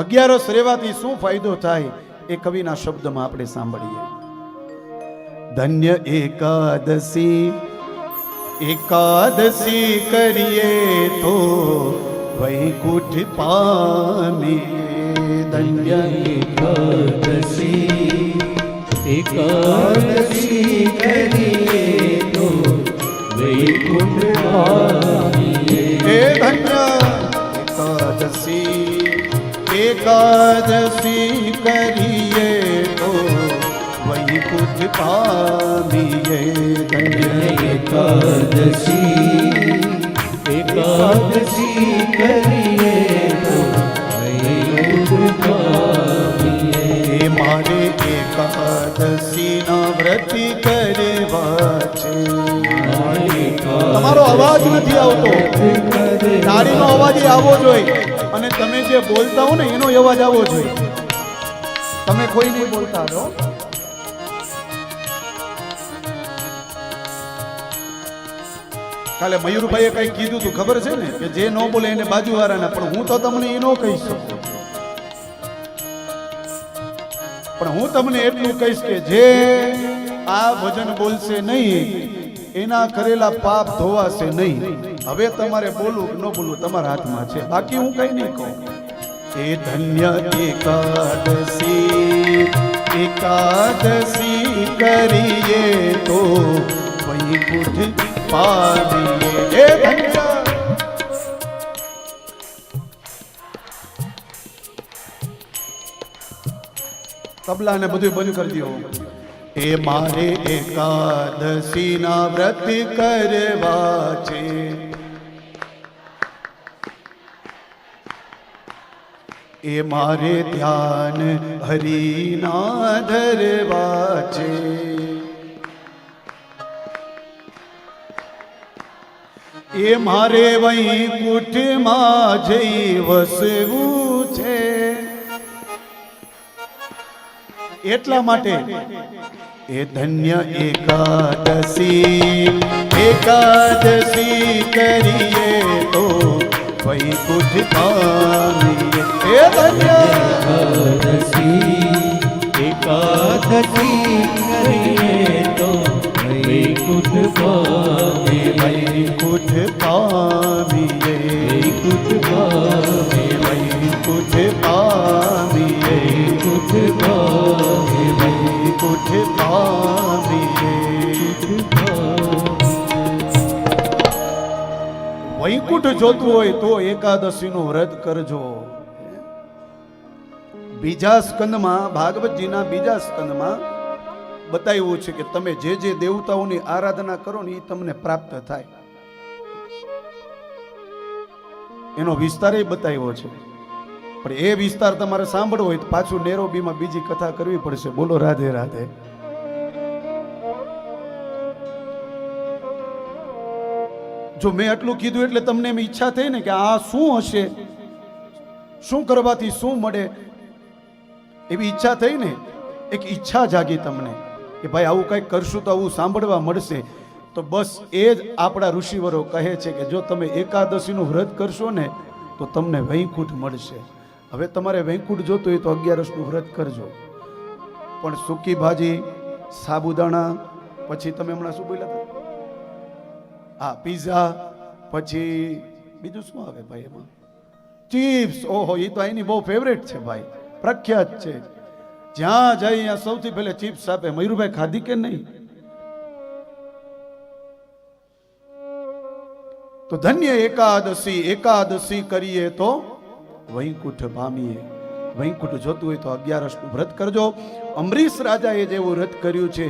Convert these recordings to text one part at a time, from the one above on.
અગિયારસ રેવાથી શું ફાયદો થાય એ કવિના શબ્દમાં આપણે સાંભળીએ. ધન્ય એકાદશી, એકાદશી કરીએ તો વૈકુંઠ પામીએ. ધન્ય એકાદશી, એકાદશી કરીએ તો વૈકુંઠ પામીએ. હે ધન્ય એકાદશી, એકાદશી કરીએ તો વૈકુંઠ પામીએ. ધન્ય એકાદશી, એકાદશી કરીએ તો વૈકુંઠ પામીએ. હે મારે એકાદશી ના વ્રત કરવા છે. તમારો અવાજ નથી આવતો, તાળીનો અવાજ આવવો જોઈએ અને તમે જે બોલતા હો ને એનો અવાજ આવવો જોઈએ. તમે કોઈ નહીં બોલતા હો. કાલે મયુરભાઈએ કઈ કીધું તું ખબર છે ને કે જે ન બોલે એને બાજુવાળાના, પણ હું તો તમને એ ન કહી શકું. પણ હું તમને એટલું કહીશ કે જે આ ભજન બોલશે નહીં એના કરેલા પાપ ધોવાશે નહીં. હવે તમારે બોલવું કે ન બોલવું તમારા હાથમાં છે, બાકી હું કઈ નહીં કહું. એ ધન્ય એકાદશી, એકાદશી કરીએ તો વૈકુંઠ પામીએ. એ ધન્ય તબલા ને બધું બંધ કરી દો. એ મારે એકાદશી ના વ્રત કરવા છે. એ મારે ધ્યાન હરિના ધરવા છે. એ મારે વૈકુંઠમાં જઈ વસવું છે. એટલા માટે એ ધન્ય એકાદશી, એકાદશી કરીએ તો વૈકુંઠ પામીએ. એ ધન્ય એકાદશી, એકાદશી કરીએ તો વૈકુંઠ પામીએ. વૈકુંઠ પામીએ. વૈકુંઠ પામીએ. વૈકુંઠ પામીએ. વૈકુંઠ પામીએ. વૈકુંઠ પામીએ. વૈકુંઠ જોતું હોય તો એકાદશીનું વ્રત કરજો. બીજા સ્કંદમાં, ભાગવતજીના બીજા સ્કંદમાં બતાવ્યું છે કે તમે જે જે દેવતાઓની આરાધના કરો ને એ તમને પ્રાપ્ત થાય. એનો વિસ્તાર બતાવ્યો છે, પણ એ વિસ્તાર તમારે સાંભળવો હોય તો પાછું નેરોબીમાં બીજી કથા કરવી પડશે. બોલો રાધે રાધે. જો મેં આટલું કીધું એટલે તમને એમ ઈચ્છા થઈ ને કે આ શું હશે, શું કરવાથી શું મળે, એવી ઈચ્છા થઈ ને. એક ઈચ્છા જાગી તમને કે ભાઈ આવું કંઈક કરશું તો આવું સાંભળવા મળશે. તો બસ એ જ આપણા ઋષિવરો કહે છે કે જો તમે એકાદશીનું વ્રત કરશો ને તો તમને વૈકુંઠ મળશે. હવે તમારે વૈકુંઠ જોતું હોય તો 11નું વ્રત કરજો. પણ સૂકી ભાજી, સાબુદાણા, પછી તમે હમણાં શું બોલ્યા હતા? હા, પીઝા, પછી બીજું શું આવે ભાઈ એમાં? ચિપ્સ. ઓહો, એ તો અહીંની બહુ ફેવરેટ છે ભાઈ, પ્રખ્યાત છે. જ્યાં જાય ત્યાં સૌથી પહેલા ચિપ્સ આપે. મયુરભાઈ ખાધી કે નહીં? તો ધન્ય એકાદશી, એકાદશી કરીએ તો વૈકુંઠ પામીએ. વૈકુંઠ જોતું હોય તો 11નું વ્રત કરજો. અમરીશ રાજાએ જેવું વ્રત કર્યું છે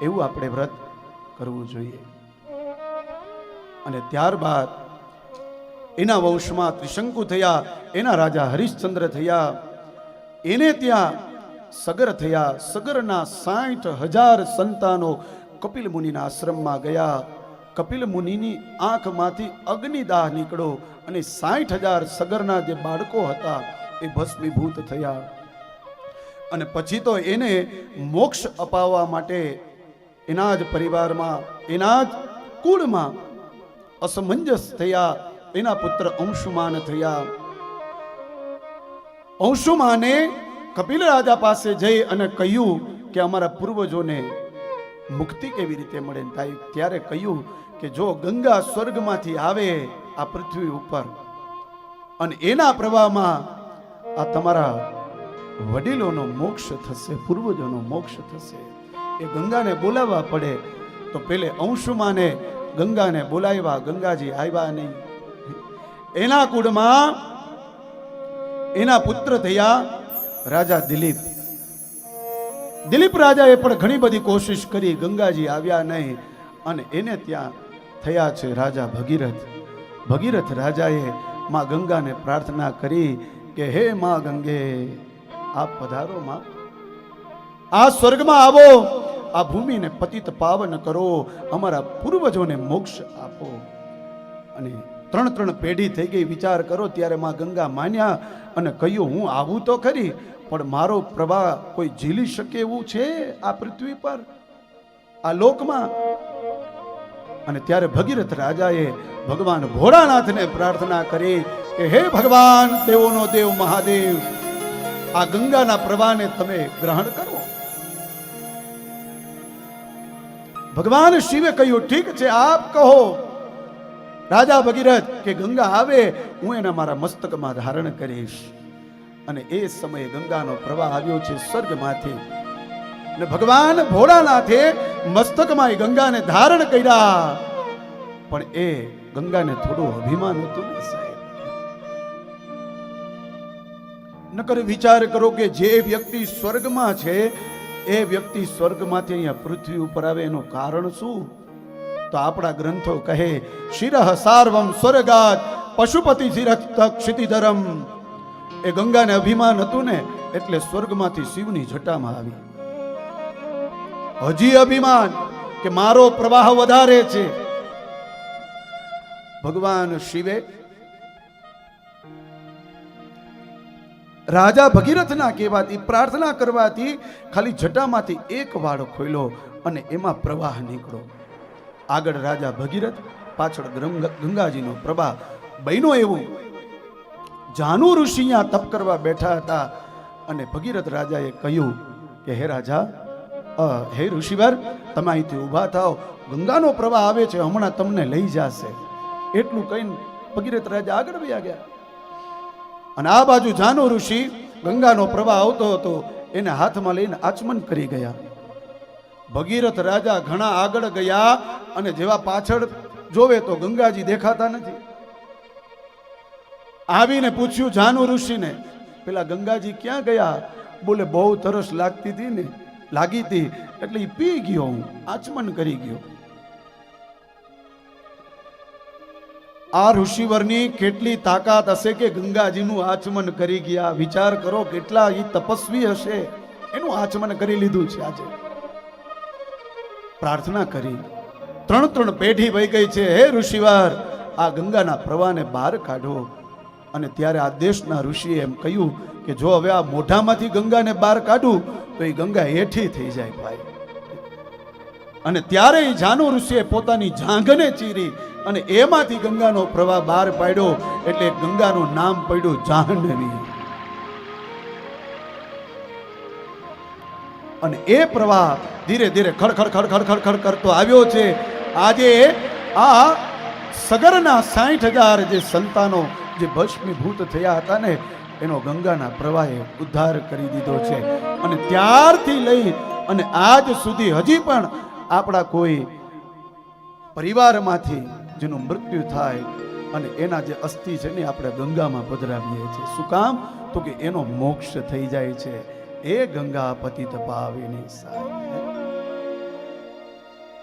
એવું આપણે વ્રત કરવું જોઈએ. અને ત્યારબાદ એના વંશમાં ત્રિશંકુ થયા, એના રાજા હરિશ્ચંદ્ર થયા, એને ત્યાં સગર થયા. સગરના 60,000 સંતાનો કપિલ મુનિના આશ્રમમાં ગયા. કપિલ મુનિની આંખમાંથી અગ્નિદાહ નીકળ્યો અને 60,000 સગરના જે બાળકો હતા એ ભસ્મીભૂત થયા. અને પછી તો એને મોક્ષ અપાવવા માટે એના જ પરિવારમાં, એના જ કુળમાં અસમંજસ થયા. એના પુત્ર અંશુમાન થયા. અંશુમાને કપિલ રાજા પાસે જઈ અને કહ્યું કે અમારા પૂર્વજોને મુક્તિ કેવી રીતે મળે. ત્યારે કહ્યું કે જો ગંગા સ્વર્ગમાંથી આવે આ પૃથ્વી ઉપર અને એના પ્રવાહમાં આ તમારા વડીલોનો મોક્ષ થશે, પૂર્વજોનો મોક્ષ થશે. એ ગંગાને બોલાવવા પડે. તો પેલે અંશુમાને ગંગાને બોલાવ્યા, ગંગાજી આવ્યા નહીં. એના કુળમાં એના પુત્ર થયા રાજા દિલીપ. દિલીપ રાજાએ પણ ઘણી બધી કોશિશ કરી, ગંગાજી આવ્યા નહીં. અને એને ત્યાં થયા છે રાજા ભગીરથ. ભગીરથ રાજાએ માં ગંગાને પ્રાર્થના કરી કે હે માં ગંગે, આપ પધારો માં, આ સ્વર્ગમાં આવો, આ ભૂમિને પતિત પાવન કરો, અમારા પૂર્વજોને મોક્ષ આપો. અને 3 પેઢી થઈ ગઈ. વિચાર કરો. ત્યારે માં ગંગા માન્યા અને કહ્યું હું આવું તો ખરી, પણ મારો પ્રવાહ કોઈ ઝીલી શકે એવું છે આ પૃથ્વી પર, આ લોકમાં? અને ત્યારે ભગીરથ રાજાએ ભગવાન ભોળાનાથને પ્રાર્થના કરી કે હે ભગવાન, દેવોનો દેવ મહાદેવ, આ ગંગાના પ્રવાહને તમે ગ્રહણ કરો. ભગવાન શિવે કહ્યું ઠીક છે, આપ કહો રાજા ભગીરથ કે ગંગા આવે હું એને મારા મસ્તકમાં ધારણ કરીશ. અને એ સમયે ગંગાનો પ્રવાહ આવ્યો છે સ્વર્ગમાંથી. અને ભગવાન ભોળાનાથે મસ્તકમાં એ ગંગાને ધારણ કર્યા. પણ એ ગંગાને થોડું અભિમાન હતું ને સાહેબ. નકર વિચાર કરો કે જે વ્યક્તિ સ્વર્ગમાં છે એ વ્યક્તિ સ્વર્ગમાંથી અહીંયા પૃથ્વી ઉપર આવે એનું કારણ શું? તો આપણા ગ્રંથો કહે શિરઃ સાર્વમ સ્વર્ગાત પશુપતિ ક્ષિતિધરમ. એ ગંગાને અભિમાન હતું ને એટલે સ્વર્ગમાંથી શિવની જટામાં આવી. હજી અભિમાન કે મારો પ્રવાહ વધારે છે. ભગવાન શિવે રાજા ભગીરથના કહેવાથી પ્રાર્થના કરવાથી ખાલી જટામાંથી એક વાળ ખોલ્યો અને એમાં પ્રવાહ નીકળ્યો. આગળ રાજા ભગીરથ, પાછળ ગંગાજીનો પ્રવાહ. બહેનો એવું જાનુ ઋષિ અહીંયા તપ કરવા બેઠા હતા અને ભગીરથ રાજાએ કહ્યું કે હે રાજા, હે ઋષિવર, તમે અહીંથી ઊભા થાઓ, ગંગાનો પ્રવાહ આવે છે, હમણાં તમને લઈ જશે. એટલું કહીને ભગીરથ રાજા આગળ વયા ગયા. અને આ બાજુ જાનુ ઋષિ ગંગાનો પ્રવાહ આવતો હતો એને હાથમાં લઈને આચમન કરી ગયા. ભગીરથ રાજા ઘણા આગળ ગયા અને જેવા પાછળ જોવે તો ગંગાજી દેખાતા નથી. આવીને પૂછ્યું જાનુ ઋષિને, પેલા ગંગાજી ક્યાં ગયા? બોલે બહુ તરસ લાગતી હતી ને, લાગી હતી એટલે એ પી ગયો, હું આચમન કરી ગયો. આ ઋષિવરની કેટલી તાકાત હશે કે ગંગાજીનું આચમન કરી ગયા. વિચાર કરો કેટલા એ તપસ્વી હશે, એનું આચમન કરી લીધું છે. આજે પ્રાર્થના કરી, 3 પેઢી વહી ગઈ છે. હે ઋષિવાર, આ ગંગાના પ્રવાહને બહાર કાઢો. અને ત્યારે આ દેશના ઋષિએ એમ કહ્યું કે જો હવે આ મોઢામાંથી ગંગાને બહાર કાઢું તો એ ગંગા હેઠી થઈ જાય ભાઈ. અને ત્યારે એ જાનુ ઋષિએ પોતાની જાંઘને ચીરી અને એમાંથી ગંગાનો પ્રવાહ બહાર પાડ્યો. એટલે ગંગાનું નામ પડ્યું જાહ્નવી. અને એ પ્રવાહ ધીરે ધીરે ખડખડ ખડખડ ખડખડ કરતો આવ્યો છે. આજે આ સગરના 60,000 જે સંતાનો જે ભસ્મીભૂત થયા હતા ને, એનો ગંગાના પ્રવાહે ઉદ્ધાર કરી દીધો છે. અને ત્યારથી લઈ અને આજ સુધી હજી પણ આપણા કોઈ પરિવારમાંથી જેનું મૃત્યુ થાય અને એના જે અસ્થિ છે ને આપણે ગંગામાં પધરાવીએ છીએ. શું કામ? તો કે એનો મોક્ષ થઈ જાય છે. એ ગંગા પતિત પાવિની સાય.